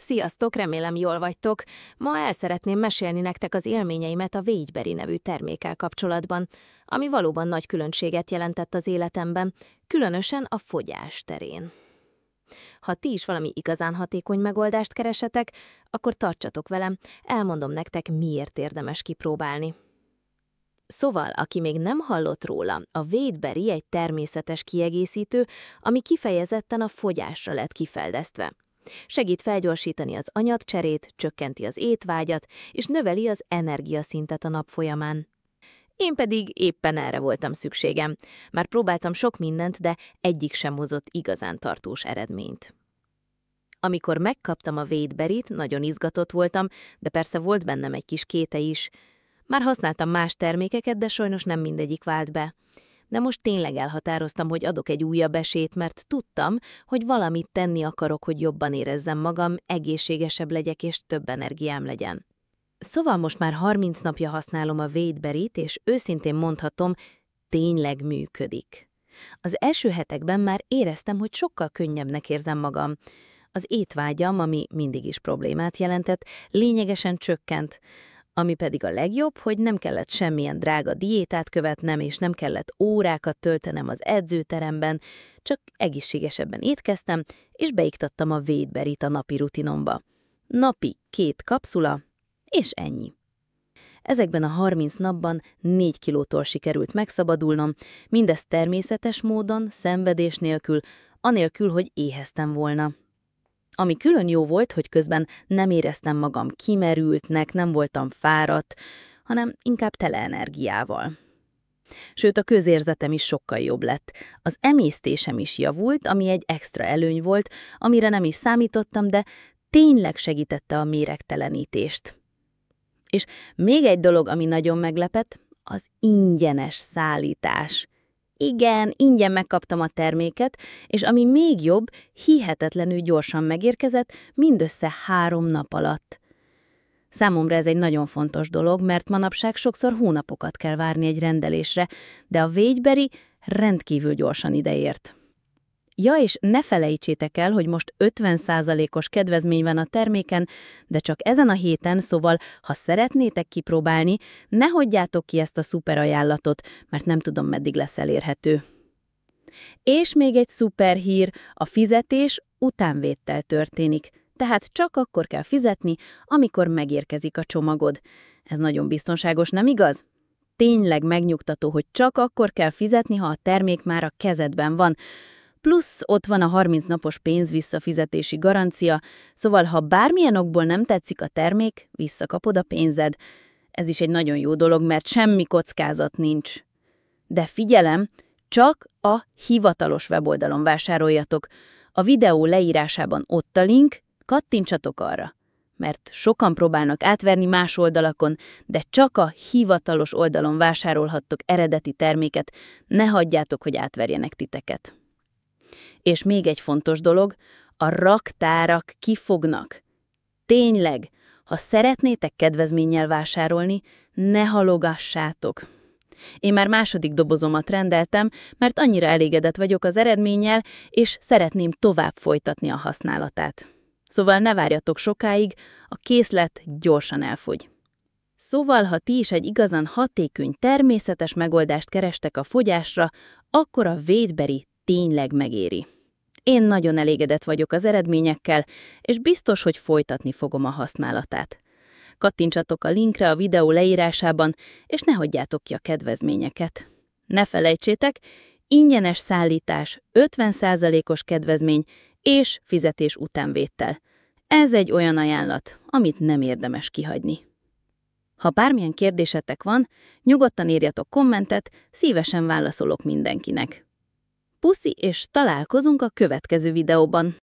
Sziasztok, remélem jól vagytok. Ma el szeretném mesélni nektek az élményeimet a Végyberry nevű termékkel kapcsolatban, ami valóban nagy különbséget jelentett az életemben, különösen a fogyás terén. Ha ti is valami igazán hatékony megoldást keresetek, akkor tartsatok velem, elmondom nektek, miért érdemes kipróbálni. Szóval, aki még nem hallott róla, a Végyberry egy természetes kiegészítő, ami kifejezetten a fogyásra lett kifejlesztve. Segít felgyorsítani az anyagcserét, csökkenti az étvágyat, és növeli az energiaszintet a nap folyamán. Én pedig éppen erre voltam szükségem. Már próbáltam sok mindent, de egyik sem hozott igazán tartós eredményt. Amikor megkaptam a Végyberryt, nagyon izgatott voltam, de persze volt bennem egy kis kéte is. Már használtam más termékeket, de sajnos nem mindegyik vált be. De most tényleg elhatároztam, hogy adok egy újabb esélyt, mert tudtam, hogy valamit tenni akarok, hogy jobban érezzem magam, egészségesebb legyek és több energiám legyen. Szóval most már 30 napja használom a Végyberryt, és őszintén mondhatom, tényleg működik. Az első hetekben már éreztem, hogy sokkal könnyebbnek érzem magam. Az étvágyam, ami mindig is problémát jelentett, lényegesen csökkent. Ami pedig a legjobb, hogy nem kellett semmilyen drága diétát követnem, és nem kellett órákat töltenem az edzőteremben, csak egészségesebben étkeztem, és beiktattam a Végyberryt a napi rutinomba. Napi 2 kapszula, és ennyi. Ezekben a 30 napban 4 kilótól sikerült megszabadulnom, mindez természetes módon, szenvedés nélkül, anélkül, hogy éheztem volna. Ami külön jó volt, hogy közben nem éreztem magam kimerültnek, nem voltam fáradt, hanem inkább tele energiával. Sőt, a közérzetem is sokkal jobb lett. Az emésztésem is javult, ami egy extra előny volt, amire nem is számítottam, de tényleg segítette a méregtelenítést. És még egy dolog, ami nagyon meglepett, az ingyenes szállítás. Igen, ingyen megkaptam a terméket, és ami még jobb, hihetetlenül gyorsan megérkezett, mindössze 3 nap alatt. Számomra ez egy nagyon fontos dolog, mert manapság sokszor hónapokat kell várni egy rendelésre, de a Végyberry rendkívül gyorsan ideért. Ja, és ne felejtsétek el, hogy most 50%-os kedvezmény van a terméken, de csak ezen a héten, szóval, ha szeretnétek kipróbálni, ne hagyjátok ki ezt a szuper ajánlatot, mert nem tudom, meddig lesz elérhető. És még egy szuper hír, a fizetés utánvéttel történik, tehát csak akkor kell fizetni, amikor megérkezik a csomagod. Ez nagyon biztonságos, nem igaz? Tényleg megnyugtató, hogy csak akkor kell fizetni, ha a termék már a kezedben van, plusz ott van a 30 napos pénzvisszafizetési garancia, szóval ha bármilyen okból nem tetszik a termék, visszakapod a pénzed. Ez is egy nagyon jó dolog, mert semmi kockázat nincs. De figyelem, csak a hivatalos weboldalon vásároljatok. A videó leírásában ott a link, kattintsatok arra. Mert sokan próbálnak átverni más oldalakon, de csak a hivatalos oldalon vásárolhattok eredeti terméket, ne hagyjátok, hogy átverjenek titeket. És még egy fontos dolog, a raktárak kifognak. Tényleg, ha szeretnétek kedvezménnyel vásárolni, ne halogassátok. Én már második dobozomat rendeltem, mert annyira elégedett vagyok az eredménnyel, és szeretném tovább folytatni a használatát. Szóval ne várjatok sokáig, a készlet gyorsan elfogy. Szóval, ha ti is egy igazán hatékony, természetes megoldást kerestek a fogyásra, akkor a Végyberry tényleg megéri. Én nagyon elégedett vagyok az eredményekkel, és biztos, hogy folytatni fogom a használatát. Kattintsatok a linkre a videó leírásában, és ne hagyjátok ki a kedvezményeket. Ne felejtsétek, ingyenes szállítás, 50%-os kedvezmény és fizetés utánvéttel. Ez egy olyan ajánlat, amit nem érdemes kihagyni. Ha bármilyen kérdésetek van, nyugodtan írjatok kommentet, szívesen válaszolok mindenkinek. Puszi, és találkozunk a következő videóban.